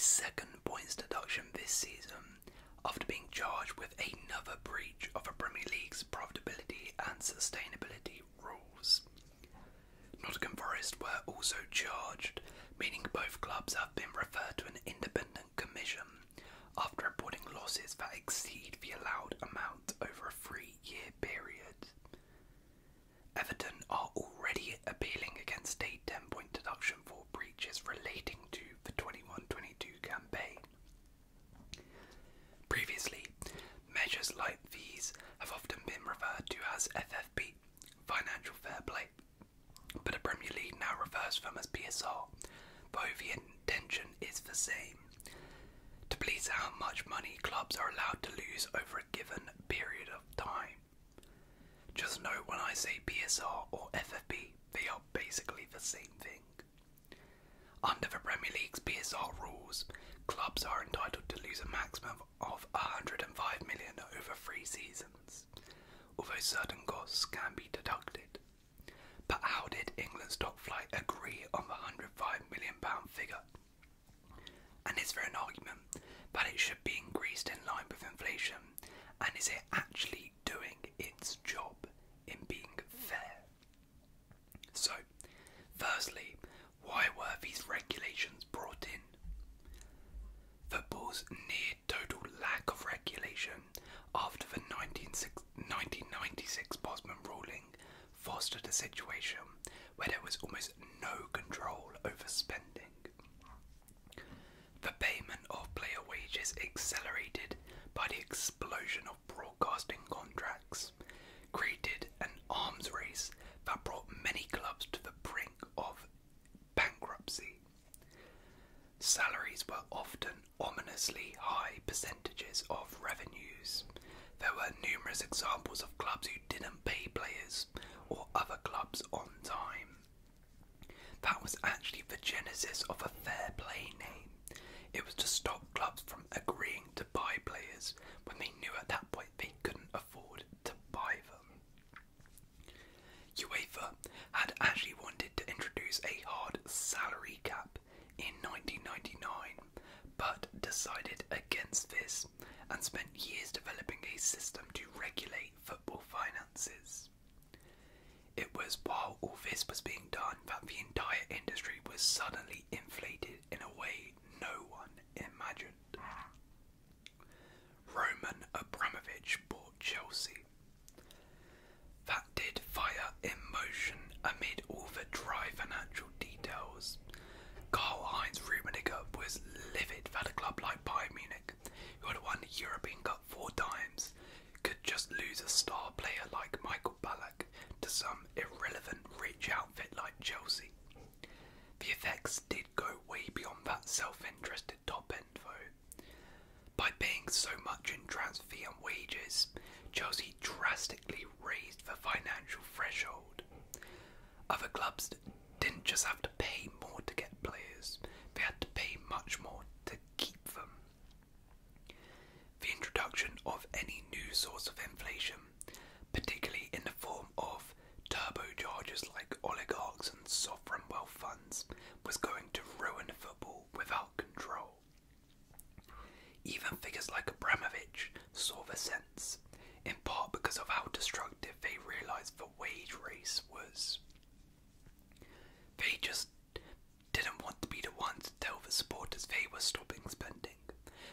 second points deduction this season after being charged with another breach of a Premier League's profitability and sustainability rules. Nottingham Forest were also charged, meaning both clubs have been referred to an independent commission after reporting losses that exceed the allowed amount over a 3-year period. Everton are already appealing against a 10-point deduction for breaches relating to the 21-22 campaign. Previously, measures like these have often been referred to as FFP, financial fair play, but the Premier League now refers to them as PSR, though the intention is the same: to police how much money clubs are allowed to lose over a given period of time. Just know when I say PSR or FFP, they are basically the same thing. Under the Premier League's PSR rules, clubs are entitled to lose a maximum of 105 million over 3 seasons, although certain costs can be deducted. But how did England's top flight agree on the £105 million figure? And is there an argument that it should be increased in line with inflation, and is it actually doing its job in being fair? So, firstly, why were these regulations brought in? Football's near total lack of regulation after the 1996 Bosman ruling fostered a situation where there was almost no control over spending. The payment of player wages accelerated by the explosion of broadcasting contracts, created an arms race that brought many clubs to the brink of bankruptcy. Salaries were often ominously high percentages of revenues. There were numerous examples of clubs who didn't pay players or other clubs on time. That was actually the genesis of a fair play name. It was to stop clubs from agreeing to buy players when they knew at that point they couldn't afford to buy them. UEFA had actually wanted to introduce a hard salary cap in 1999, but decided against this and spent years developing a system to regulate football finances. It was while all this was being done that the entire industry was suddenly inflated in a way no one imagined. Roman Abramovich bought Chelsea. That did fire emotion amid all the dry financial details. Karl-Heinz Rummenigge was livid that a club like Bayern Munich, who had won the European Cup 4 times, could just lose a star player like Michael Ballack to some irrelevant rich outfit like Chelsea. The effects did go way beyond that self-interested top end though. By paying so much in transfer fee and wages, Chelsea drastically raised the financial threshold. Other clubs didn't just have to pay more to get players, they had to pay much more to keep them. The introduction of any new source of inflation, particularly in the form of turbochargers like oligarchs and sovereign wealth funds, was going to ruin football without control. Even figures like Abramovich saw the sense, in part because of how destructive they realised the wage race was. They just didn't want to be the ones to tell the supporters they were stopping spending,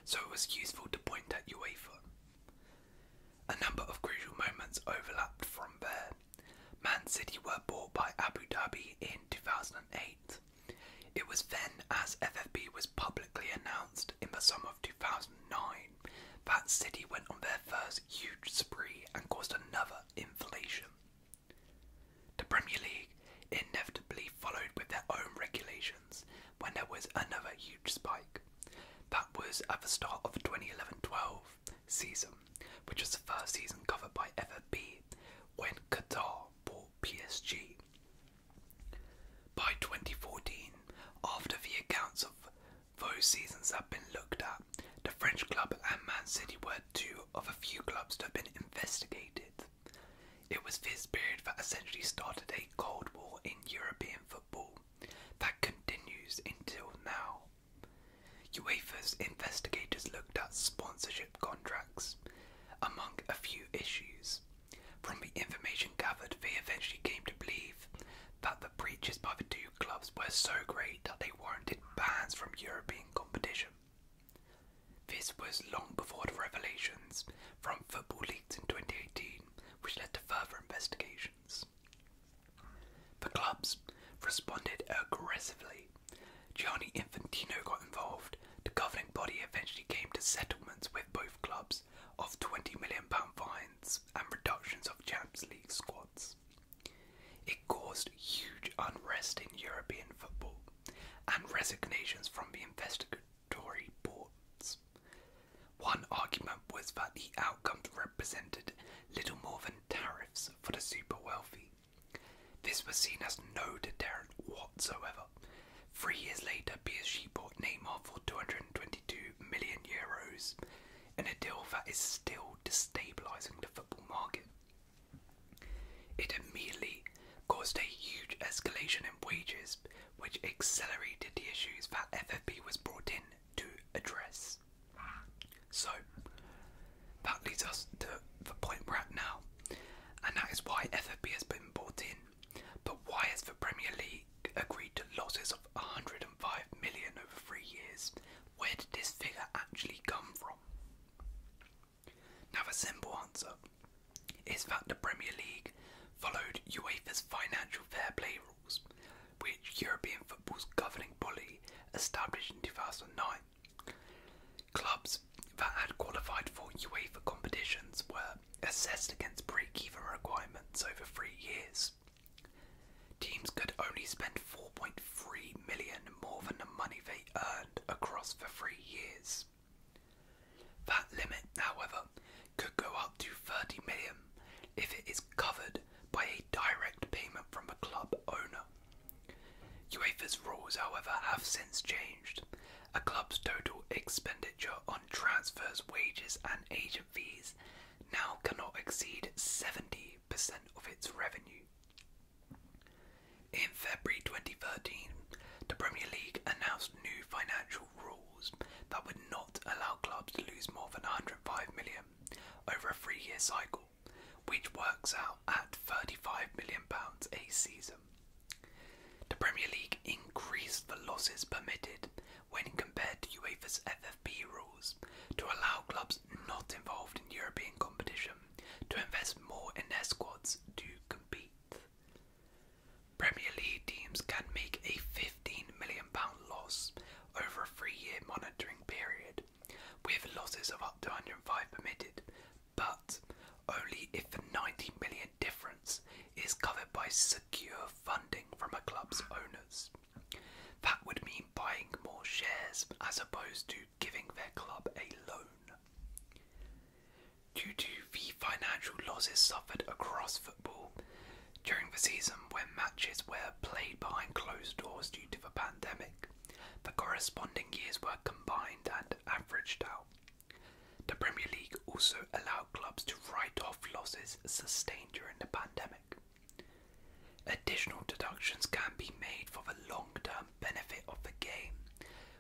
so it was useful to point at UEFA. A number of crucial moments overlapped from there. Man City were bought by Abu Dhabi in 2008. It was then, as FFP was publicly announced in the summer of 2009, that City went on their first huge spree and caused another inflation. The Premier League inevitably followed with their own regulations when there was another huge spike. That was at the start of the 2011-12 season, which was the first season covered by FFP, when Qatar bought PSG. By 2014, after the accounts of those seasons had been looked at, the French club and Man City were two of a few clubs to have been investigated. It was this period that essentially started a Cold War in European football that continues until now. UEFA's investigators looked at sponsorship contracts, among a few issues. From the information gathered, they eventually came to believe that the breaches by the two clubs were so great that they warranted bans from European competition. This was long before the revelations from football leagues in 2018, which led to further investigations. The clubs responded aggressively. Gianni Infantino got involved. The governing body eventually came to settlements with both clubs of £20 million fines and reductions of Champions League squads. It caused huge unrest in European football and resignations from the investigatory boards. One argument was that the outcomes represented little more than tariffs for the super wealthy. This was seen as no deterrent whatsoever. 3 years later, PSG bought Neymar for €222 million in a deal that is still destabilising the football market. It immediately caused a huge escalation in wages, which accelerated the issues that FFP was brought in to address. So, that leads us to the point we're at now, and that is why FFP has been brought in. But why has the Premier League agreed to losses of 105 million over 3 years? Where did this figure actually come from? Now the simple answer is that the Premier League followed UEFA's financial fair play rules, which European football's governing body established in 2009. Clubs that had qualified for UEFA competitions were assessed against break-even requirements over 3 years. Teams could only spend 4.3 million more than the money they earned across the 3 years. That limit, however, could go up to 30 million if it is covered by a direct payment from a club owner. UEFA's rules, however, have since changed. A club's total expenditure on transfers, wages and agent fees now cannot exceed 70% of its revenue. In February 2013, the Premier League announced new financial rules that would not allow clubs to lose more than 105 million over a 3-year cycle, which works out at £35 million a season. The Premier League increased the losses permitted when compared to UEFA's FFP rules to allow clubs not involved in European competition to invest more in their squads to compete. Premier League teams can make a £15 million loss over a 3-year monitoring period, with losses of up to 105 permitted, but only if the 90 million difference is covered by secure funding from a club's owners. That would mean buying more shares as opposed to giving their club a loan. Due to the financial losses suffered across football during the season when matches were played behind closed doors due to the pandemic, the corresponding years were combined and averaged out. The Premier League also allowed clubs to write off losses sustained during the pandemic. Additional deductions can be made for the long-term benefit of the game,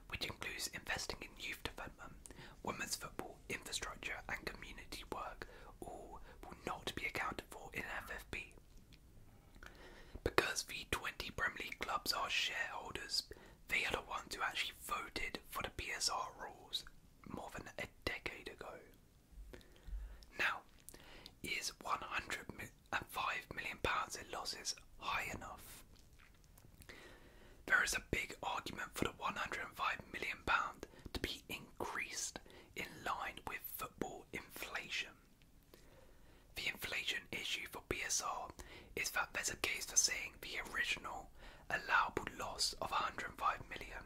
which includes investing in youth development, women's football, infrastructure and community work, all will not be accounted for in FFP. Because the 20 Premier League clubs are shareholders, they are the ones who actually voted for the PSR rules more than a decade ago. Now, is £105 million in losses high enough? There is a big argument for the £105 million to be increased in line with football inflation. The inflation issue for PSR is that there's a case for saying the original allowable loss of 105 million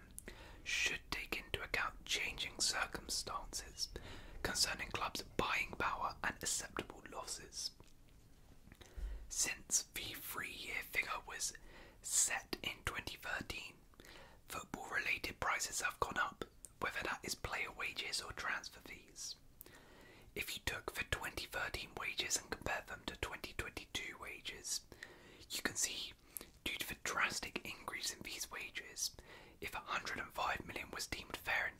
should take into account changing circumstances concerning clubs' buying power and acceptable losses. Since the 3-year figure was set in 2013, football-related prices have gone up, whether that is player wages or transfer fees. If you took the 2013 wages and compared them to 2022 wages, you can see, due to the drastic increase in these wages, if 105 million was deemed fair in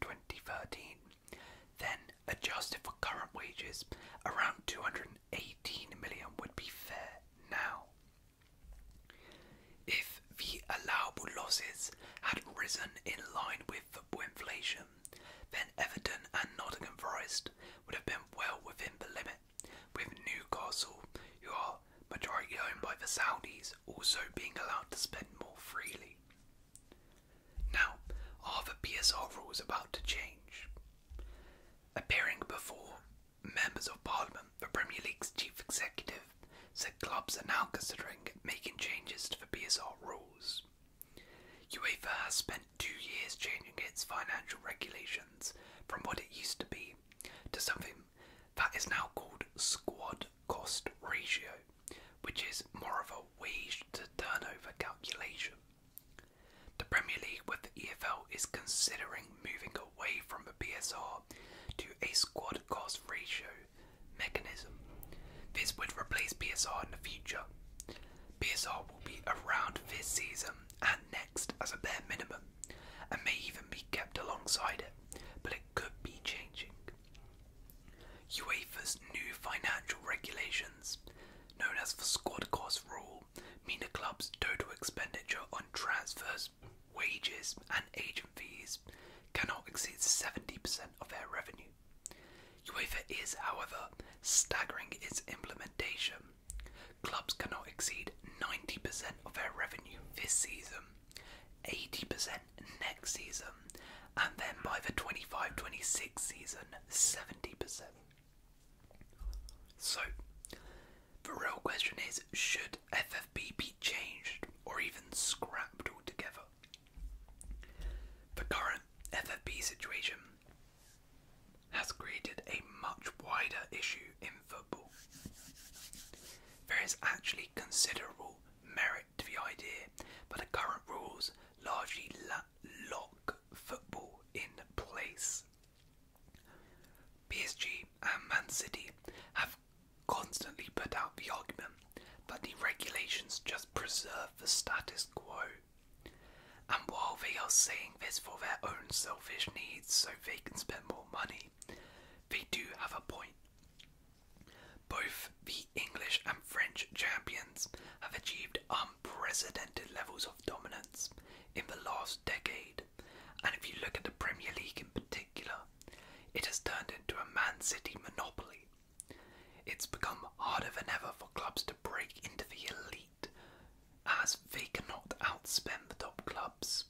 changes, around 218 million would be fair now. If the allowable losses had risen in line with football inflation, then Everton and Nottingham Forest would have been well within the limit, with Newcastle, who are majority owned by the Saudis, also being allowed to spend more freely. Now, are the PSR rules about to change? Appearing before members of Parliament, the Premier League's chief executive said clubs are now considering making changes to the PSR rules. UEFA has spent 2 years changing its financial regulations from what it used to be to something that is now called squad cost ratio, which is more of a wage to turnover calculation. The Premier League with the EFL is considering moving away from the PSR to a squad cost ratio mechanism. This would replace PSR in the future. PSR will be around this season and next as a bare minimum, and may even be kept alongside it, but it could be changing. UEFA's new financial regulations, known as the squad cost rule, mean the club's total expenditure on transfers, wages and agent fees cannot exceed 70% of their revenue. UEFA is, however, staggering its implementation. Clubs cannot exceed 90% of their revenue this season, 80% next season, and then by the 25-26 season, 70%. So, the real question is, should FFP be changed or even scrapped altogether? The current FFP situation has created a much wider issue in football. There is actually considerable merit to the idea that the current rules largely lock football in place. PSG and Man City have constantly put out the argument that the regulations just preserve the status quo. And while they are saying this for their own selfish needs so they can spend more money, they do have a point. Both the English and French champions have achieved unprecedented levels of dominance in the last decade, and if you look at the Premier League in particular, it has turned into a Man City monopoly. It's become harder than ever for clubs to break into the elite, as they cannot outspend the top clubs.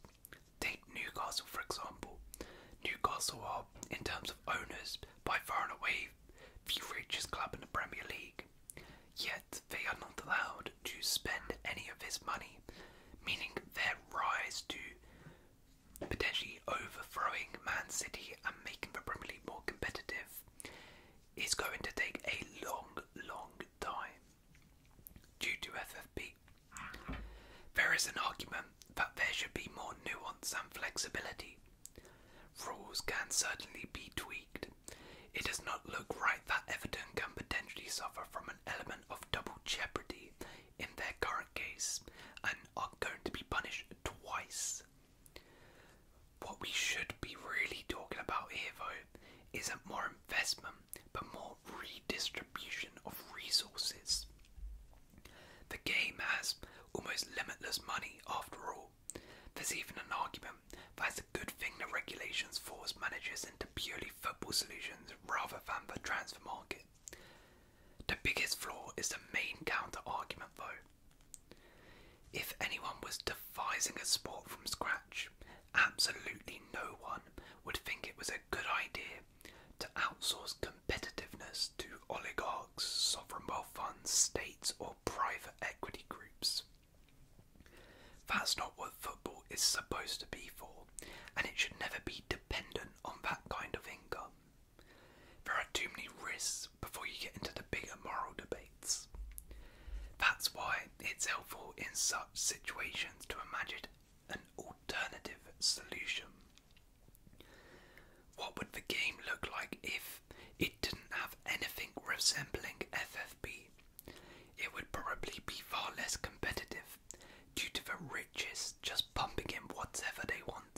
Take Newcastle for example. Newcastle are, in terms of owners, by far and away the richest club in the Premier League, yet they are not allowed to spend any of this money, meaning their rise to potentially overthrowing Man City and making the Premier League more competitive is going to take a long time due to FFP. There is an argument that there should be more nuance and flexibility. Rules can certainly be tweaked. It does not look right that Everton can potentially suffer from an element of double jeopardy in their current case and are going to be punished twice. What we should be really talking about here though isn't more investment but more redistribution of resources. The game has almost limitless money after all. There's even an argument that it's a good thing the regulations force managers into purely football solutions rather than the transfer market. The biggest flaw is the main counter argument though. If anyone was devising a sport from scratch, absolutely no one would think it was a good idea to outsource competitiveness to oligarchs, sovereign wealth funds, states or private equity groups. That's not what football is supposed to be for, and it should never be dependent on that kind of income. There are too many risks before you get into the bigger moral debates. That's why it's helpful in such situations to imagine an alternative solution. What would the game look like if it didn't have anything resembling FFP? It would probably be far less competitive due to the richest just pumping in whatever they wanted.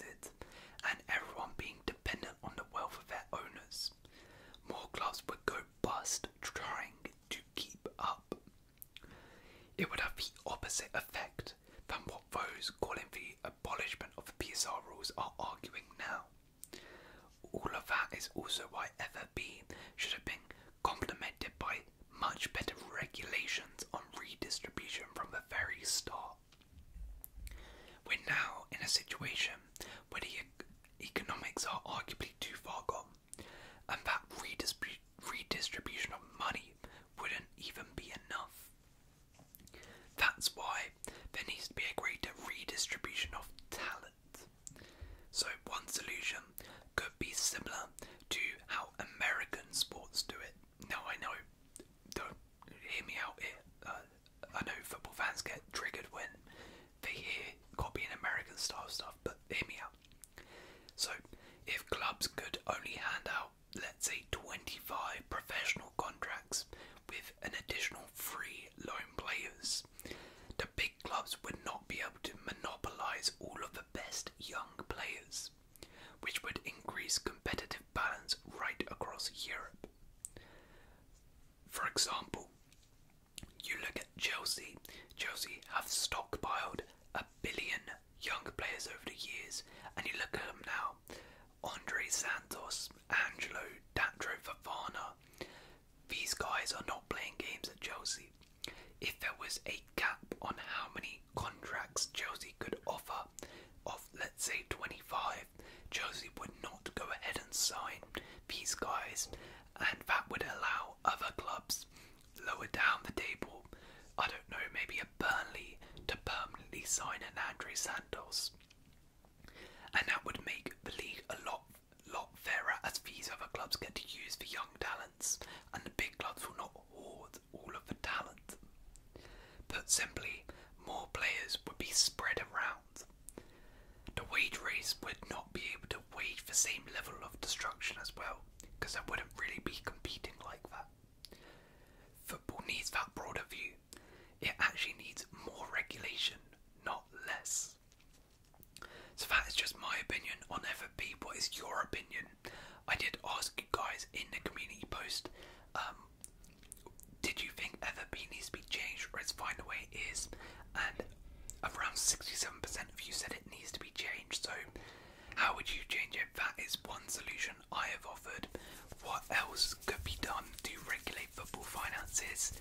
arguing now. All of that is also why FFP should have been complemented by much better regulations on redistribution from the very start. We're now in a situation where the economics are arguably too far gone, and that redistribution of money wouldn't even be enough. That's why there needs to be a greater redistribution of talent. So one solution could be similar to how American sports do it. Now I know, don't hear me out here, I know football fans get triggered when they hear copying American style stuff, but hear me out. So if clubs could only hand out, let's say 25 professional contracts with an additional 3 lone players, the big clubs would not be able to monopolise all of the best young players, which would increase competitive balance right across Europe. For example, you look at Chelsea. Chelsea have stockpiled 1 billion young players over the years, and you look at them now. Andre Santos, Angelo, Datro Fofana. These guys are not playing games at Chelsea. If there was a cap on how many contracts Chelsea could offer, of let's say 25, Chelsea would not go ahead and sign these guys, and that would allow other clubs lower down the table, I don't know, maybe a Burnley, to permanently sign an Andre Santos. And that would make the league a lot fairer, as these other clubs get to use the young talents, and the big clubs will not hoard all of the talent. Put simply, more players would be spread around. The wage race would not be able to wage the same level of destruction as well, because there wouldn't really be competing like that. Football needs that broader view. It actually needs more regulation, not less. So that is just my opinion on FFP. What is your opinion? I did ask you guys in the community post, did you think FFP needs to be changed, or it's fine the way it is? And around 67% of you said it needs to be changed. So how would you change it? That is one solution I have offered. What else could be done to regulate football finances?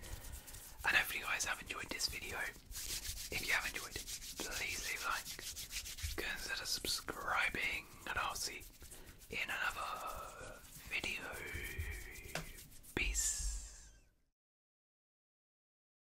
And hopefully you guys have enjoyed this video. If you have enjoyed it, please leave a like, consider subscribing, and I'll see you in another